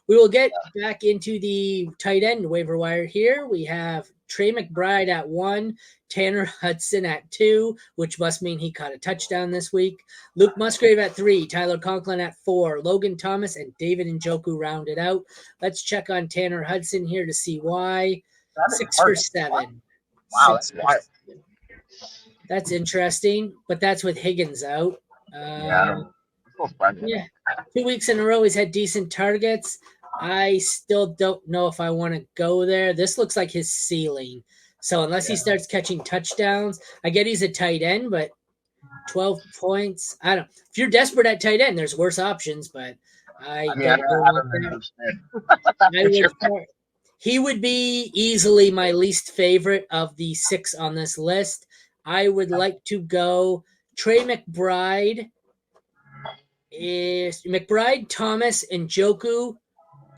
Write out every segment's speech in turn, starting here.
We will get back into the tight end waiver wire here. We have Trey McBride at 1, Tanner Hudson at 2, which must mean he caught a touchdown this week. Luke Musgrave at 3, Tyler Conklin at 4, Logan Thomas and David Njoku rounded out. Let's check on Tanner Hudson here to see why. 6 for 7. Wow, that's wild. That's interesting, but that's with Higgins out. Yeah. 2 weeks in a row, he's had decent targets. I still don't know if I want to go there. This looks like his ceiling. So unless he starts catching touchdowns, I get he's a tight end, but 12 points. I don't. If you're desperate at tight end, there's worse options, but I don't know. He would be easily my least favorite of the 6 on this list. I would like to go Trey McBride. Is McBride, Thomas, Njoku,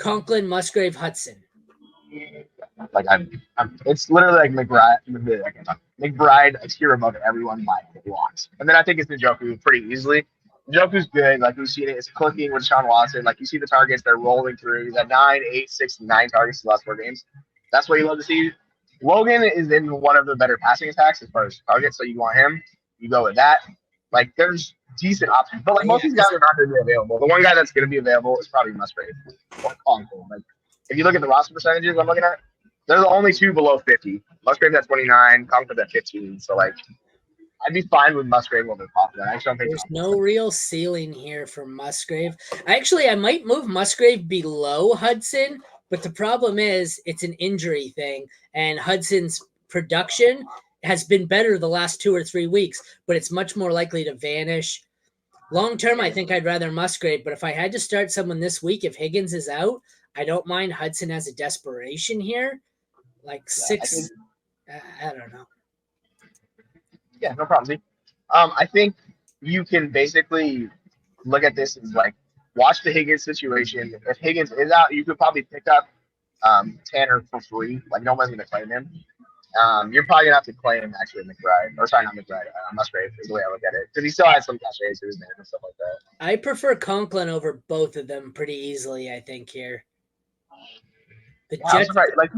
Conklin, Musgrave, Hudson. Like it's literally like McBride a tier above everyone by blocks. And then I think it's Njoku pretty easily. Njoku's good. Like we've seen it. It's clicking with Sean Watson. Like you see the targets, they're rolling through. He's at 9, 8, 6, 9 targets the last 4 games. That's what you love to see. Logan is in one of the better passing attacks as far as targets, so you want him. You go with that. Like there's decent options, but like most of these guys are not going to be available. The one guy that's going to be available is probably Musgrave. Like if you look at the roster percentages I'm looking at, they're the only 2 below 50. Musgrave's at 29, Conklin's at 15. So like I'd be fine with Musgrave over Conkling. I just don't think there's no real ceiling here for Musgrave. I might move Musgrave below Hudson. But the problem is it's an injury thing, and Hudson's production has been better the last 2 or 3 weeks, but it's much more likely to vanish. Long term, I think I'd rather Musgrave, but if I had to start someone this week, if Higgins is out, I don't mind Hudson as a desperation here. Like 6, I don't know. Yeah, no problem, Z. I think you can basically look at this as like, watch the Higgins situation. If Higgins is out, you could probably pick up Tanner for free. Like, no one's going to claim him. You're probably going to have to claim, actually, McBride. Or, sorry, not McBride. Musgrave is the way I look at it. Because he still has some cachet to his name and stuff like that. I prefer Conklin over both of them pretty easily, I think, here. The Jets. Like,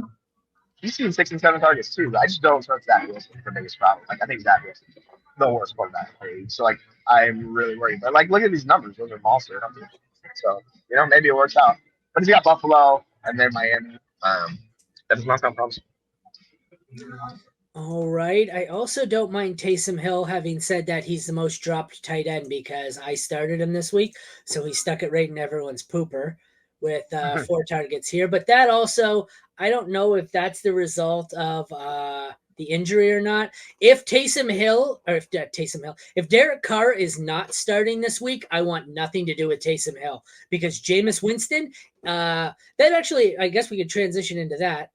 he's seen 6 and 7 targets, too. I just don't trust Zach Wilson for the biggest problem. Like, I think Zach Wilson's the worst quarterback in the league. So, like, I'm really worried. But, like, look at these numbers. Those are monster numbers. So, maybe it works out. But he's got Buffalo and then Miami. That's not some problems. All right. I also don't mind Taysom Hill having said that he's the most dropped tight end because I started him this week. So he stuck it right in everyone's pooper with 4 targets here. But that also, I don't know if that's the result of the injury or not. If if Derek Carr is not starting this week, I want nothing to do with Taysom Hill because Jameis Winston, that actually, I guess we could transition into that.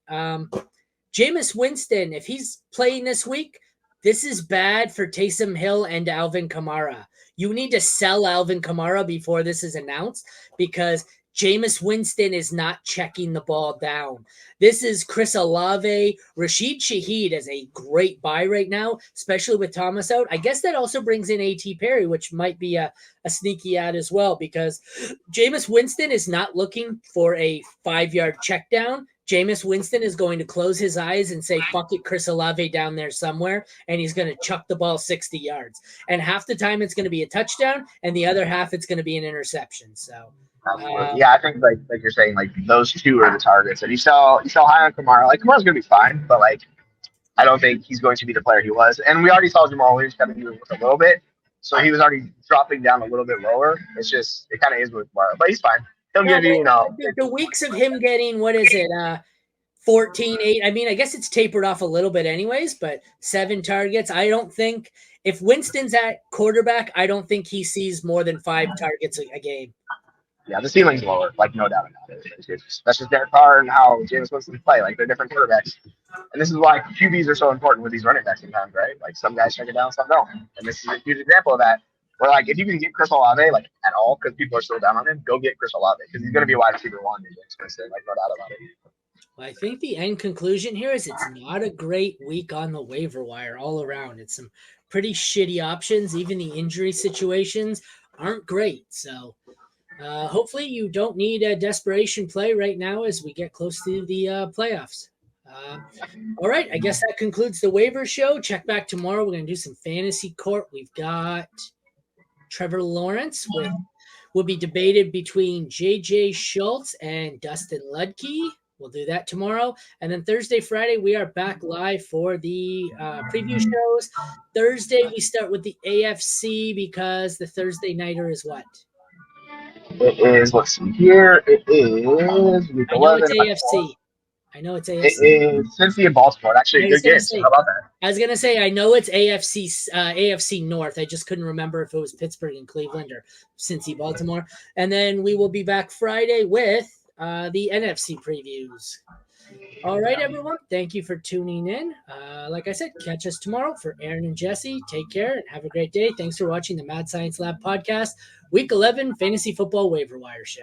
Jameis Winston, if he's playing this week, this is bad for Taysom Hill and Alvin Kamara. You need to sell Alvin Kamara before this is announced because Jameis Winston is not checking the ball down. This is Chris Olave. Rashid Shaheed is a great buy right now, especially with Thomas out. I guess that also brings in A.T. Perry, which might be a sneaky ad as well because Jameis Winston is not looking for a 5-yard check down. Jameis Winston is going to close his eyes and say, fuck it, Chris Olave down there somewhere, and he's going to chuck the ball 60 yards. And half the time it's going to be a touchdown, and the other half it's going to be an interception. So I think like you're saying, like those 2 are the targets. And you sell high on Kamara. Like Kamara's gonna be fine, but like I don't think he's going to be the player he was. And we already saw Jamal Williams kind of do it a little bit, so he was already dropping down a little bit lower. It's just it kind of is with Kamara, but he's fine. He'll give you, the weeks of him getting 14-8. I mean, I guess it's tapered off a little bit anyways, but 7 targets. I don't think if Winston's at quarterback, I don't think he sees more than 5 targets a game. Yeah, the ceiling's lower, like no doubt about it. That's just Derek Carr and how Jameis Winston play. Like they're different quarterbacks, and this is why QBs are so important with these running backs sometimes, right? Like some guys check it down, some don't. And this is a huge example of that. Where like if you can get Chris Olave like at all, because people are still down on him, go get Chris Olave because he's going to be a wide receiver 1 in Jameis Winston, like no doubt about it. Well, I think the end conclusion here is it's not a great week on the waiver wire all around. It's some pretty shitty options. Even the injury situations aren't great. So Hopefully you don't need a desperation play right now as we get close to the playoffs. All right, I guess that concludes the waiver show. Check back tomorrow. We're going to do some fantasy court. We've got Trevor Lawrence will be debated between JJ Schultz and Dustin Ludke. We'll do that tomorrow. And then Thursday, Friday, we are back live for the preview shows. Thursday, we start with the AFC because the Thursday nighter is what? It is, let's see here. It is week I know 11. it's AFC. I know it's AFC. It is Cincy and Baltimore. Actually, a good game. So how about that? I was gonna say I know it's AFC North. I just couldn't remember if it was Pittsburgh and Cleveland or Cincy, Baltimore. And then we will be back Friday with the NFC previews. All right, everyone. Thank you for tuning in. Like I said, catch us tomorrow. For Aaron and Jesse, take care and have a great day. Thanks for watching the Mad Science Lab podcast, Week 11 Fantasy Football Waiver Wire Show.